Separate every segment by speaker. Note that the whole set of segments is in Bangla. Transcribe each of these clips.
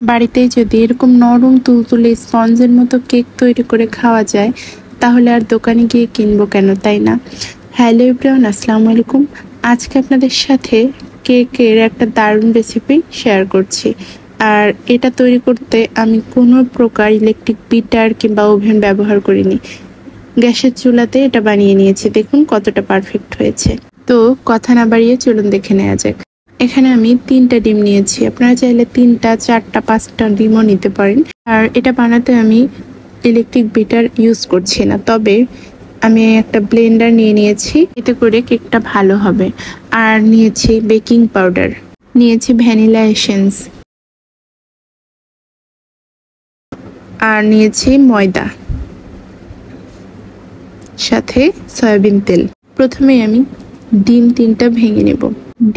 Speaker 1: বাড়িতেই যদি এরকম নরম তুলতুলে স্পঞ্জের মতো কেক তৈরি করে খাওয়া যায় তাহলে আর দোকানে গিয়ে কিনবো কেন, তাই না? হ্যালো এভরিওয়ান, আসসালামু আলাইকুম। আজকে আপনাদের সাথে কেকের একটা দারুণ রেসিপি শেয়ার করছি। আর এটা তৈরি করতে আমি কোনো প্রকার ইলেকট্রিক বিটার কিংবা ওভেন ব্যবহার করিনি। গ্যাসের চুলাতে এটা বানিয়ে নিয়েছি। দেখুন কতটা পারফেক্ট হয়েছে। তো কথা না বাড়িয়ে চলুন দেখে নেওয়া যাক। এখানে আমি 3টা ডিম নিয়েছি। আপনারা চাইলে 3টা, 4টা, 5টা ডিমও নিতে পারেন। আর এটা বানাতে আমি ইলেকট্রিক বিটার ইউজ করছি না, তবে আমি একটা ব্লেন্ডার নিয়ে নিয়েছি, এতে করে কেকটা ভালো হবে। আর নিয়েছি বেকিং পাউডার, নিয়েছি ভ্যানিলা এসেন্স, আর নিয়েছি ময়দা, সাথে সয়াবিন তেল। প্রথমে আমি ডিম 3টা ভেঙে নেব।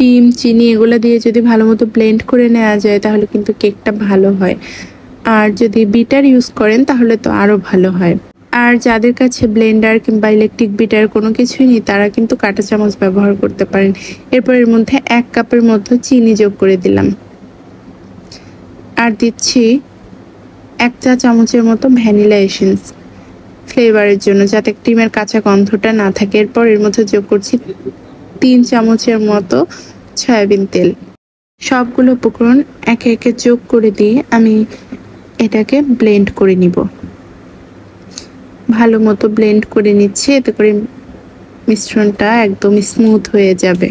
Speaker 1: ডিম, চিনি এগুলো দিয়ে যদি ভালো মতো ব্লেন্ড করে নেওয়া যায় তাহলে কিন্তু কেকটা ভালো হয়। আর যদি বিটার ইউজ করেন তাহলে তো আরও ভালো হয়। আর যাদের কাছে ব্লেন্ডার কিংবা ইলেকট্রিক বিটার কোনো কিছুই নেই তারা কিন্তু কাঁটা চামচ ব্যবহার করতে পারেন। এরপর এর মধ্যে 1 কাপের মতো চিনি যোগ করে দিলাম। আর দিচ্ছি 1 চা চামচের মতো ভ্যানিলা এসেন্স ফ্লেভারের জন্য, যাতে ক্রিমের কাঁচা গন্ধটা না থাকে। এরপর এর মধ্যে যোগ করছি 3 চামচের মতো সয়াবিন তেল। সবগুলো উপকরণ একে একে যোগ করে দিয়ে আমি এটাকে ব্লেন্ড করে নিব। ভালো মতো ব্লেন্ড করে নিচ্ছি, এতে করে মিশ্রণটা একদম স্মুথ হয়ে যাবে।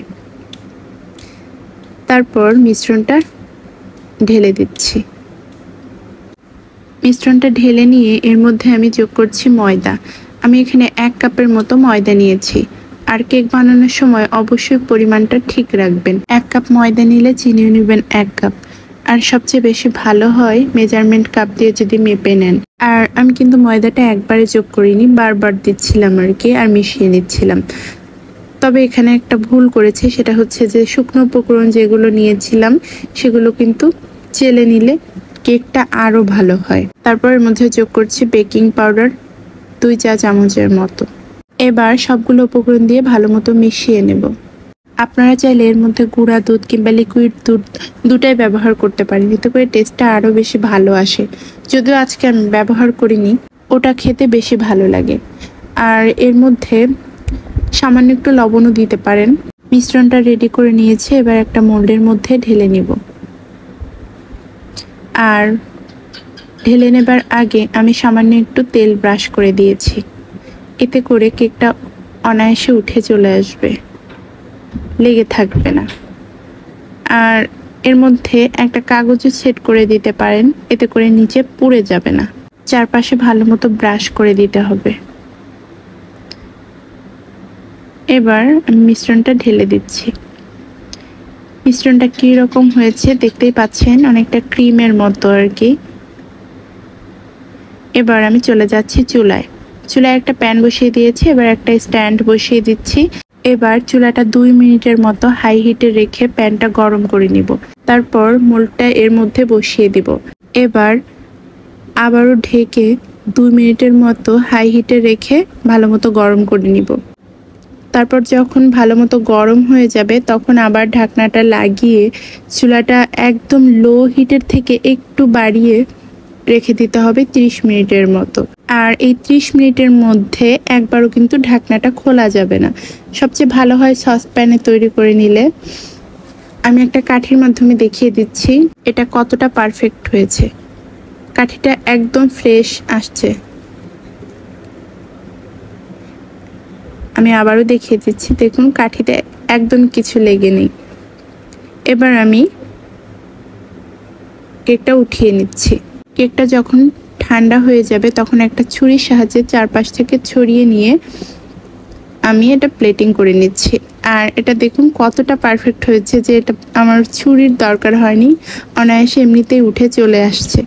Speaker 1: তারপর মিশ্রণটা ঢেলে দিচ্ছি। মিশ্রণটা ঢেলে নিয়ে এর মধ্যে আমি যোগ করছি ময়দা। আমি এখানে 1 কাপের মতো ময়দা নিয়েছি। আর কেক বানানোর সময় অবশ্যই পরিমাণটা ঠিক রাখবেন। 1 কাপ ময়দা নিলে চিনিও নেবেন 1 কাপ। আর সবচেয়ে বেশি ভালো হয় মেজারমেন্ট কাপ দিয়ে যদি মেপে নেন। আর আমি কিন্তু ময়দাটা একবারে যোগ করিনি, বারবার দিচ্ছিলাম আর কি, আর মিশিয়ে নিচ্ছিলাম। তবে এখানে একটা ভুল করেছি, সেটা হচ্ছে যে শুকনো উপকরণ যেগুলো নিয়েছিলাম সেগুলো কিন্তু চেলে নিলে কেকটা আরও ভালো হয়। তারপর এর মধ্যে যোগ করছি বেকিং পাউডার 2 চা চামচের মতো। এবার সবগুলো উপকরণ দিয়ে ভালো মতো মিশিয়ে নেব। আপনারা চাইলে এর মধ্যে গুঁড়া দুধ কিংবা লিকুইড দুধ দুটাই ব্যবহার করতে পারেন, এতে করে টেস্টটা আরও বেশি ভালো আসে। যদিও আজকে আমি ব্যবহার করিনি, ওটা খেতে বেশি ভালো লাগে। আর এর মধ্যে সামান্য একটু লবণও দিতে পারেন। মিশ্রণটা রেডি করে নিয়েছি, এবার একটা মোল্ডের মধ্যে ঢেলে নিব। আর ঢেলে নেবার আগে আমি সামান্য একটু তেল ব্রাশ করে দিয়েছি, এতে করে কেকটা অনায়াসে উঠে চলে আসবে, লেগে থাকবে না। আর এর মধ্যে একটা কাগজও সেট করে দিতে পারেন, এতে করে নিচে পুড়ে যাবে না। চারপাশে ভালো মতো ব্রাশ করে দিতে হবে। এবার আমি মিশ্রণটা ঢেলে দিচ্ছি। মিশ্রণটা কি রকম হয়েছে দেখতেই পাচ্ছেন, অনেকটা ক্রিমের মতো আর কি। এবার আমি চলে যাচ্ছি চুলায়। চুলায় একটা প্যান বসিয়ে দিয়েছি, এবার একটা স্ট্যান্ড বসিয়ে দিচ্ছি। এবার চুলাটা 2 মিনিটের মতো হাই হিটে রেখে প্যানটা গরম করে নিব। তারপর মোল্ডটা এর মধ্যে বসিয়ে দিব। এবার আবারও ঢেকে 2 মিনিটের মতো হাই হিটে রেখে ভালো মতো গরম করে নিব। তারপর যখন ভালো মতো গরম হয়ে যাবে তখন আবার ঢাকনাটা লাগিয়ে চুলাটা একদম লো হিটের থেকে একটু বাড়িয়ে রেখে দিতে হবে 30 মিনিটের মতো। আর এই 30 মিনিটের মধ্যে একবারও কিন্তু ঢাকনাটা খোলা যাবে না। সবচেয়ে ভালো হয় সসপ্যানে তৈরি করে নিলে। আমি একটা কাঠির মাধ্যমে দেখিয়ে দিচ্ছি এটা কতটা পারফেক্ট হয়েছে। কাঠিটা একদম ফ্রেশ আসছে। আমি আবারও দেখিয়ে দিচ্ছি, দেখুন কাঠিতে একদম কিছু লেগে নেই। এবার আমি কেকটা উঠিয়ে নিচ্ছি। কেকটা যখন ঠান্ডা হয়ে যাবে তখন একটা ছুরির সাহায্যে চারপাশ থেকে ছড়িয়ে নিয়ে আমি এটা প্লেটিং করে নিচ্ছি। আর এটা দেখুন কতটা পারফেক্ট হয়েছে, যে এটা আমার ছুরির দরকার হয়নি, অনায়াসে এমনিতেই উঠে চলে আসছে।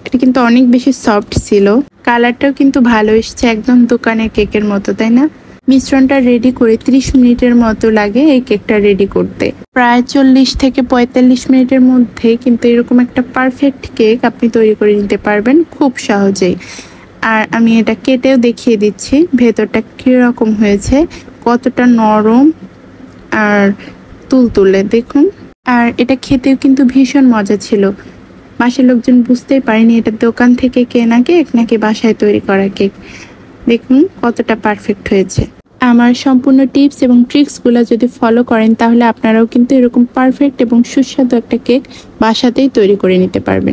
Speaker 1: এটা কিন্তু অনেক বেশি সফট ছিল, কালারটাও কিন্তু ভালো এসছে, একদম দোকানের কেকের মতো, তাই না? মিশ্রণটা রেডি করে 30 মিনিটের মতো লাগে এই কেকটা রেডি করতে। প্রায় 40 থেকে 45 মিনিটের মধ্যে কিন্তু এরকম একটা পারফেক্ট কেক আপনি তৈরি করে নিতে পারবেন খুব সহজেই। আর আমি এটা কেটেও দেখিয়ে দিচ্ছি ভেতরটা কীরকম হয়েছে, কতটা নরম আর তুলতুলে, দেখুন। আর এটা খেতেও কিন্তু ভীষণ মজা ছিল। বাসার লোকজন বুঝতেই পারেনি এটা দোকান থেকে কেনা কেক নাকি বাসায় তৈরি করা কেক। দেখুন কতটা পারফেক্ট হয়েছে। আমার সম্পূর্ণ টিপস এবং ট্রিক্সগুলো যদি ফলো করেন তাহলে আপনারাও কিন্তু এরকম পারফেক্ট এবং সুস্বাদু একটা কেক বাসাতেই তৈরি করে নিতে পারবেন।